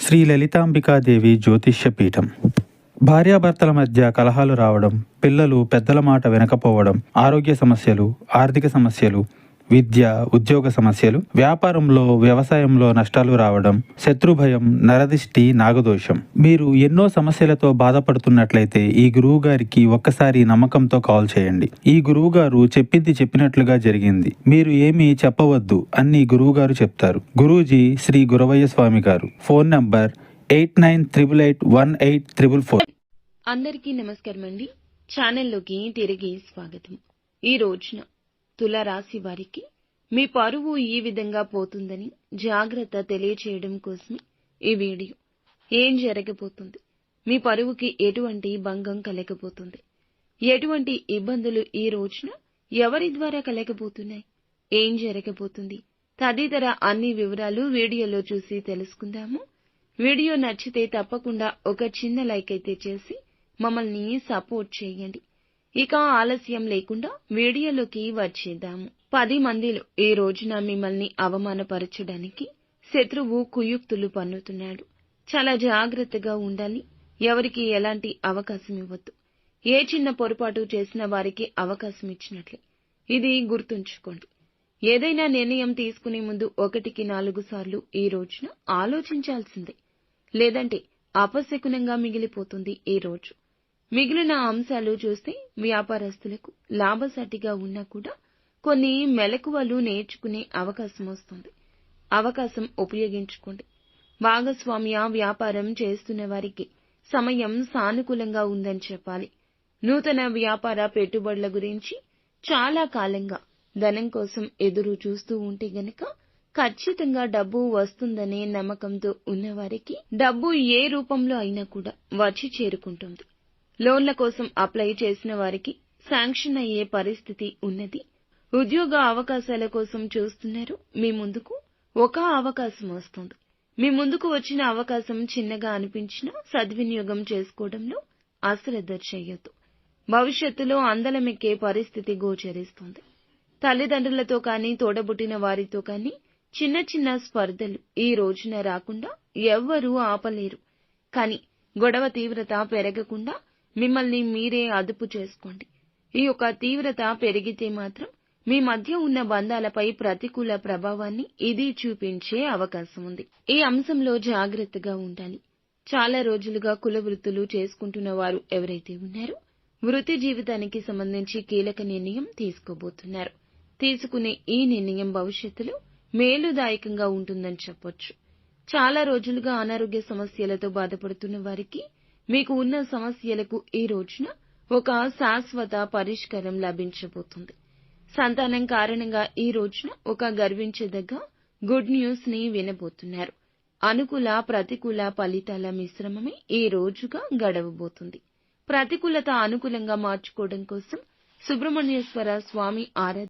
శ్రీ లలితాంబికాదేవి జ్యోతిష్య పీఠం. భార్యాభర్తల మధ్య కలహాలు రావడం, పిల్లలు పెద్దల మాట వినకపోవడం, ఆరోగ్య సమస్యలు, ఆర్థిక సమస్యలు, విద్య, ఉద్యోగ సమస్యలు, వ్యాపారంలో, వ్యవసాయంలో నష్టాలు రావడం, శత్రుభయం, నరదిష్టి, నాగదోషం. మీరు ఎన్నో సమస్యలతో బాధపడుతున్నట్లయితే ఈ గురువు గారికి ఒక్కసారి నమ్మకంతో కాల్ చేయండి. ఈ గురువు గారు చెప్పింది చెప్పినట్లుగా జరిగింది. మీరు ఏమీ చెప్పవద్దు అన్ని గురువు గారు చెప్తారు. గురూజీ శ్రీ గురవయ్య స్వామి గారు. Phone number 89881844. అందరికీ నమస్కారం అండి. ఛానల్లోకి తిరిగి స్వాగతం. ఈ రోజున తులారాశి వారికి మీ పరువు ఈ విధంగా పోతుందని జాగ్రత్త తెలియచేయడం కోసమే ఈ వీడియో. ఏం జరగబోతుంది, మీ పరువుకి ఎటువంటి భంగం కలగబోతుంది, ఎటువంటి ఇబ్బందులు ఈ రోజున ఎవరి ద్వారా కలగబోతున్నాయి, ఏం జరగబోతుంది తదితర అన్ని వివరాలు వీడియోలో చూసి తెలుసుకుందాము. వీడియో నచ్చితే తప్పకుండా ఒక చిన్న లైక్ అయితే చేసి మమ్మల్ని సపోర్ట్ చేయండి. ఇక ఆలస్యం లేకుండా వీడియోలోకి వచ్చేద్దాము. 10 మందిలో ఈ రోజున మిమ్మల్ని అవమానపరచడానికి శత్రువు కుయుక్తులు పన్నుతున్నాడు. చాలా జాగ్రత్తగా ఉండాలి. ఎవరికి ఎలాంటి అవకాశం ఇవ్వద్దు. ఏ చిన్న పొరపాటు చేసిన వారికి అవకాశం ఇచ్చినట్లే. ఇది గుర్తుంచుకోండి. ఏదైనా నిర్ణయం తీసుకునే ముందు 1కి 4 సార్లు ఈ రోజున ఆలోచించాల్సిందే. లేదంటే అపశకునంగా మిగిలిపోతుంది ఈ రోజు. మిగిలిన అంశాలు చూస్తే వ్యాపారస్తులకు లాభసాటిగా ఉన్నా కూడా కొన్ని మెలకువలు నేర్చుకునే అవకాశం వస్తుంది. అవకాశం ఉపయోగించుకోండి. భాగస్వామ్య వ్యాపారం చేస్తున్న వారికి సమయం సానుకూలంగా ఉందని చెప్పాలి. నూతన వ్యాపార పెట్టుబడుల గురించి చాలా కాలంగా ధనం కోసం ఎదురు చూస్తూ ఉంటే గనక ఖచ్చితంగా డబ్బు వస్తుందనే నమ్మకంతో ఉన్నవారికి డబ్బు ఏ రూపంలో అయినా కూడా వచ్చి చేరుకుంటుంది. లోన్ల కోసం అప్లై చేసిన వారికి శాంక్షన్ అయ్యే పరిస్థితి ఉన్నది. ఉద్యోగ అవకాశాల కోసం చూస్తున్నారు. మీ ముందుకు ఒక అవకాశం వస్తుంది. మీ ముందుకు వచ్చిన అవకాశం చిన్నగా అనిపించినా సద్వినియోగం చేసుకోవడంలో అశ్రద్ధ చేయొద్దు. భవిష్యత్తులో అందలమెక్కే పరిస్థితి గోచరిస్తుంది. తల్లిదండ్రులతో కానీ తోడబుట్టిన వారితో కానీ చిన్న చిన్న స్పర్ధలు ఈ రోజున రాకుండా ఎవ్వరూ ఆపలేరు. కానీ గొడవ తీవ్రత పెరగకుండా మిమ్మల్ని మీరే అదుపు చేసుకోండి. ఈ యొక్క తీవ్రత పెరిగితే మాత్రం మీ మధ్య ఉన్న బంధాలపై ప్రతికూల ప్రభావాన్ని ఇది చూపించే అవకాశం ఉంది. ఈ అంశంలో జాగ్రత్తగా ఉండాలి. చాలా రోజులుగా కుల వృత్తులు చేసుకుంటున్న వారు ఎవరైతే ఉన్నారో వృత్తి జీవితానికి సంబంధించి కీలక నిర్ణయం తీసుకోబోతున్నారు. తీసుకునే ఈ నిర్ణయం భవిష్యత్తులో మేలుదాయకంగా ఉంటుందని చెప్పొచ్చు. చాలా రోజులుగా అనారోగ్య సమస్యలతో బాధపడుతున్న వారికి మీకు ఉన్న సమస్యలకు ఈ రోజున ఒక శాశ్వత పరిష్కారం లభించబోతుంది. సంతానం కారణంగా ఈ రోజున ఒక గర్వించదగ్గ గుడ్ న్యూస్ ని వినబోతున్నారు. అనుకూల ప్రతికూల ఫలితాల మిశ్రమమే ఈ రోజుగా గడవబోతుంది. ప్రతికూలత అనుకూలంగా మార్చుకోవడం కోసం సుబ్రహ్మణ్యేశ్వర స్వామి ఆరాధన